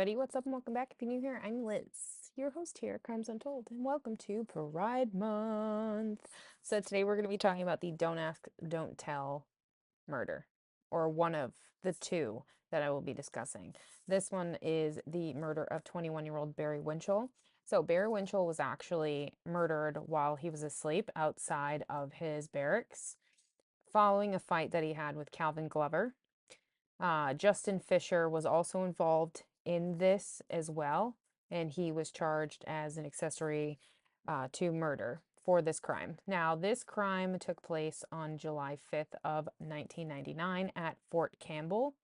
everybody, what's up and welcome back. If you're new here, I'm Liz, your host here at Crimes Untold, and welcome to Pride Month. So today we're going to be talking about the Don't Ask, Don't Tell murder, or one of the two that I will be discussing. This one is the murder of 21-year-old Barry Winchell. So Barry Winchell was actually murdered while he was asleep outside of his barracks following a fight that he had with Calvin Glover. Justin Fisher was also involved in this as well, and he was charged as an accessory to murder for this crime. Now, this crime took place on July 5th of 1999 at Fort Campbell,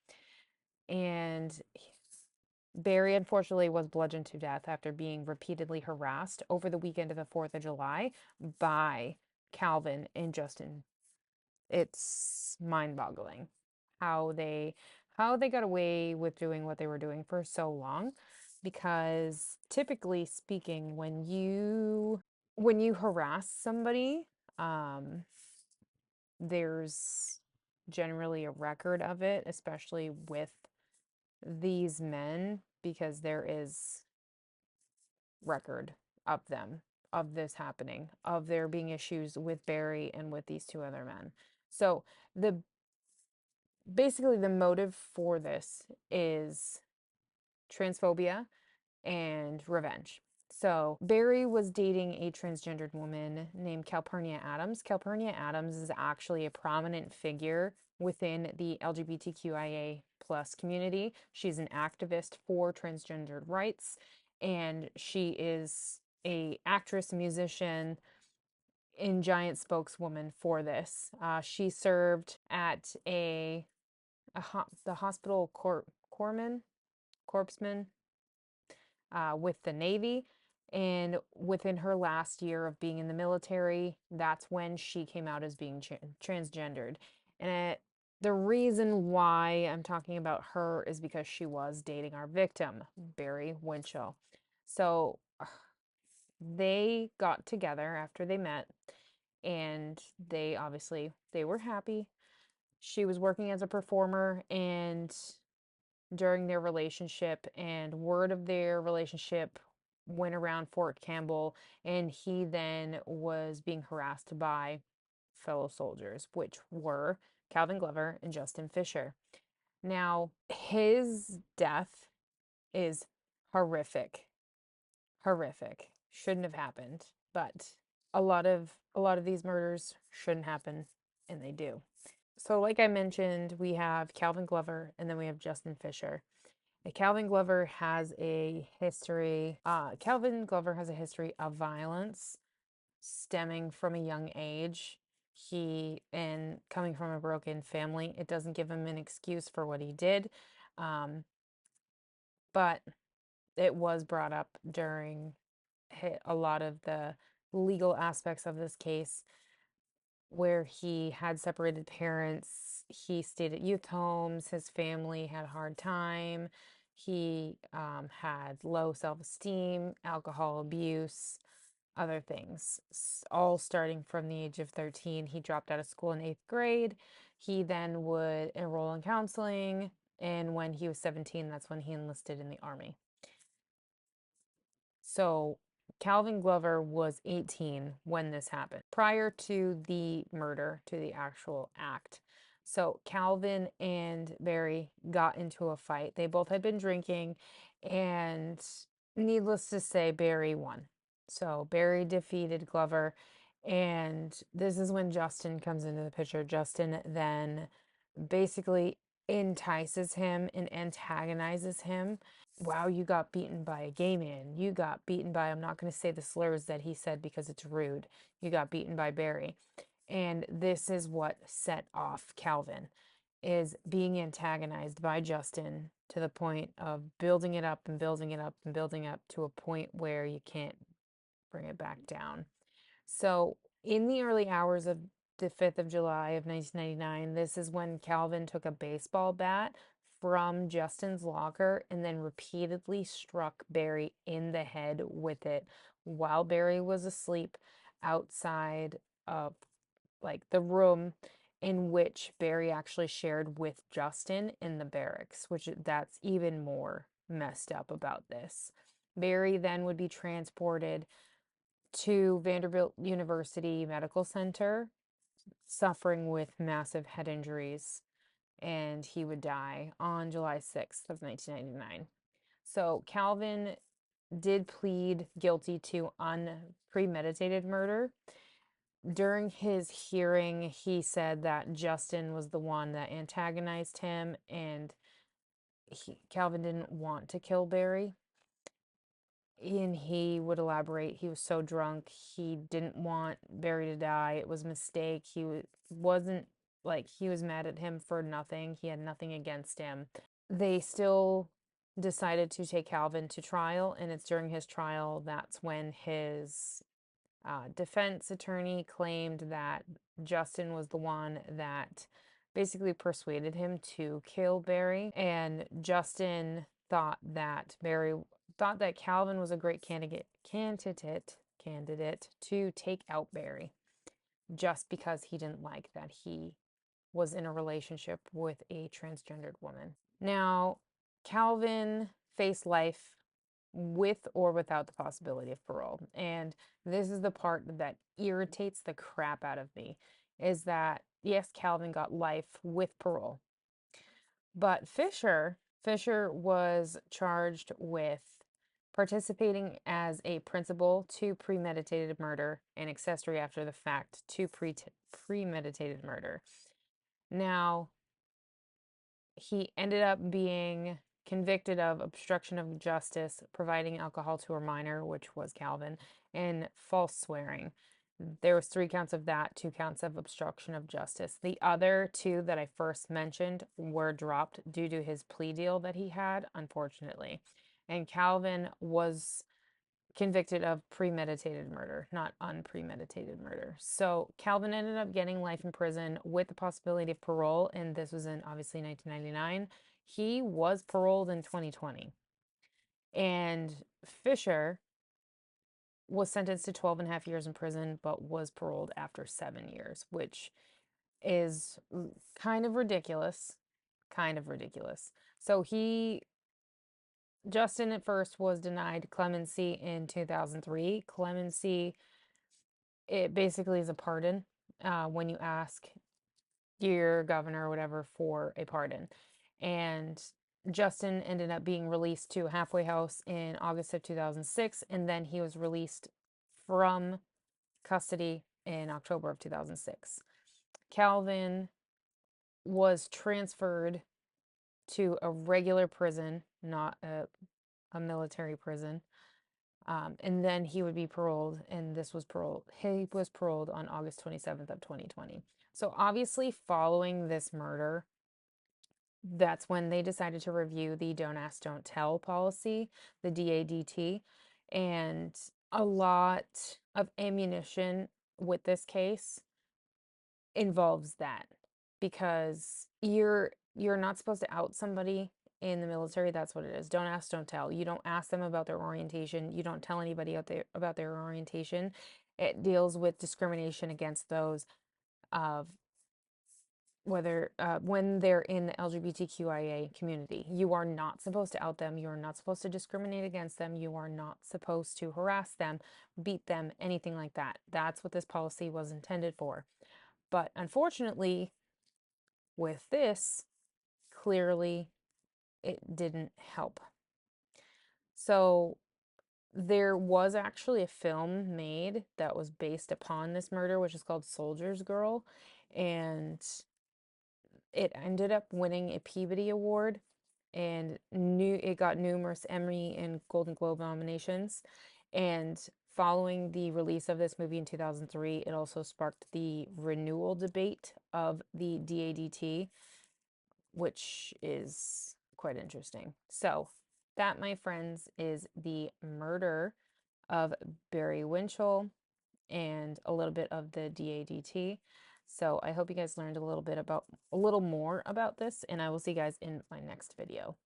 and Barry unfortunately was bludgeoned to death after being repeatedly harassed over the weekend of the 4th of July by Calvin and Justin. It's mind-boggling how they got away with doing what they were doing for so long, because typically speaking, when you harass somebody, um there's generally a record of it, especially with these men, because there is record of them, of this happening, of there being issues with Barry and with these two other men. So the basically the motive for this is transphobia and revenge. So Barry was dating a transgendered woman named Calpurnia Adams. Calpurnia Adams is actually a prominent figure within the LGBTQIA plus community. She's an activist for transgendered rights, and she is a actress, musician, and giant spokeswoman for this. She served at the hospital corpsman with the Navy. And within her last year of being in the military, that's when she came out as being transgendered. And the reason why I'm talking about her is because she was dating our victim, Barry Winchell. So they got together after they met, and they were happy. She was working as a performer, and during their relationship, and word of their relationship went around Fort Campbell, and he then was being harassed by fellow soldiers, which were Calvin Glover and Justin Fisher. Now, his death is horrific. Horrific. Shouldn't have happened, but a lot of these murders shouldn't happen, and they do. So like I mentioned, we have Calvin Glover and then we have Justin Fisher. Calvin Glover has a history. Calvin Glover has a history of violence stemming from a young age. And coming from a broken family, it doesn't give him an excuse for what he did. Um, but it was brought up during a lot of the legal aspects of this case, where he had separated parents. He stayed at youth homes. His family had a hard time. He had low self-esteem, alcohol abuse, other things, all starting from the age of 13. He dropped out of school in 8th grade. He then would enroll in counseling. And when he was 17, that's when he enlisted in the Army. So Calvin Glover was 18 when this happened, prior to the murder, to the actual act. So Calvin and Barry got into a fight. They both had been drinking, and needless to say, Barry won. So Barry defeated Glover, and this is when Justin comes into the picture. Justin then basically entices him and antagonizes him. Wow, you got beaten by a gay man. You got beaten by, I'm not going to say the slurs that he said because it's rude. You got beaten by Barry. And this is what set off Calvin, is being antagonized by Justin to the point of building it up and building it up and building up to a point where you can't bring it back down. So, in the early hours of the 5th of July of 1999, this is when Calvin took a baseball bat from Justin's locker and then repeatedly struck Barry in the head with it while Barry was asleep outside of the room in which Barry actually shared with Justin in the barracks, which that's even more messed up about this. Barry then would be transported to Vanderbilt University Medical Center, suffering with massive head injuries, and he would die on July 6th of 1999. So Calvin did plead guilty to unpremeditated murder. During his hearing, he said that Justin was the one that antagonized him, and Calvin didn't want to kill Barry. And he would elaborate, he was so drunk, he didn't want Barry to die. It was a mistake. Wasn't like he was mad at him for nothing. He had nothing against him. They still decided to take Calvin to trial, and it's during his trial that's when his defense attorney claimed that Justin was the one that basically persuaded him to kill Barry, and Justin thought that Calvin was a great candidate to take out Barry, just because he didn't like that he was in a relationship with a transgendered woman. Now, Calvin faced life with or without the possibility of parole. And this is the part that irritates the crap out of me, is that yes, Calvin got life with parole. But Fisher was charged with participating as a principal to premeditated murder and accessory after the fact to premeditated murder. Now, he ended up being convicted of obstruction of justice, providing alcohol to a minor, which was Calvin, and false swearing. There was 3 counts of that, 2 counts of obstruction of justice. The other 2 that I first mentioned were dropped due to his plea deal that he had, unfortunately. And Calvin was convicted of premeditated murder, not unpremeditated murder. So Calvin ended up getting life in prison with the possibility of parole, and this was in obviously 1999. He was paroled in 2020. And Fisher was sentenced to 12 and a half years in prison, but was paroled after 7 years, which is kind of ridiculous. Kind of ridiculous. So Justin at first was denied clemency in 2003. Clemency, it basically is a pardon when you ask your governor or whatever for a pardon. And Justin ended up being released to a halfway house in August of 2006, and then he was released from custody in October of 2006. Calvin was transferred to a regular prison, not a military prison. And then he would be paroled, and he was paroled on August 27th of 2020. So obviously following this murder, that's when they decided to review the Don't Ask, Don't Tell policy, the DADT, and a lot of ammunition with this case involves that, because you're not supposed to out somebody in the military. That's what it is. Don't ask, don't tell. You don't ask them about their orientation. You don't tell anybody out there about their orientation. It deals with discrimination against those of whether when they're in the LGBTQIA community. You are not supposed to out them. You are not supposed to discriminate against them. You are not supposed to harass them, beat them, anything like that. That's what this policy was intended for. But unfortunately, with this, clearly it didn't help. So there was actually a film made that was based upon this murder, which is called Soldier's Girl, and it ended up winning a Peabody Award, and it got numerous Emmy and Golden Globe nominations. And following the release of this movie in 2003, it also sparked the renewal debate of the DADT, which is quite interesting. So that, my friends, is the murder of Barry Winchell and a little bit of the DADT. So I hope you guys learned a little more about this, and I will see you guys in my next video.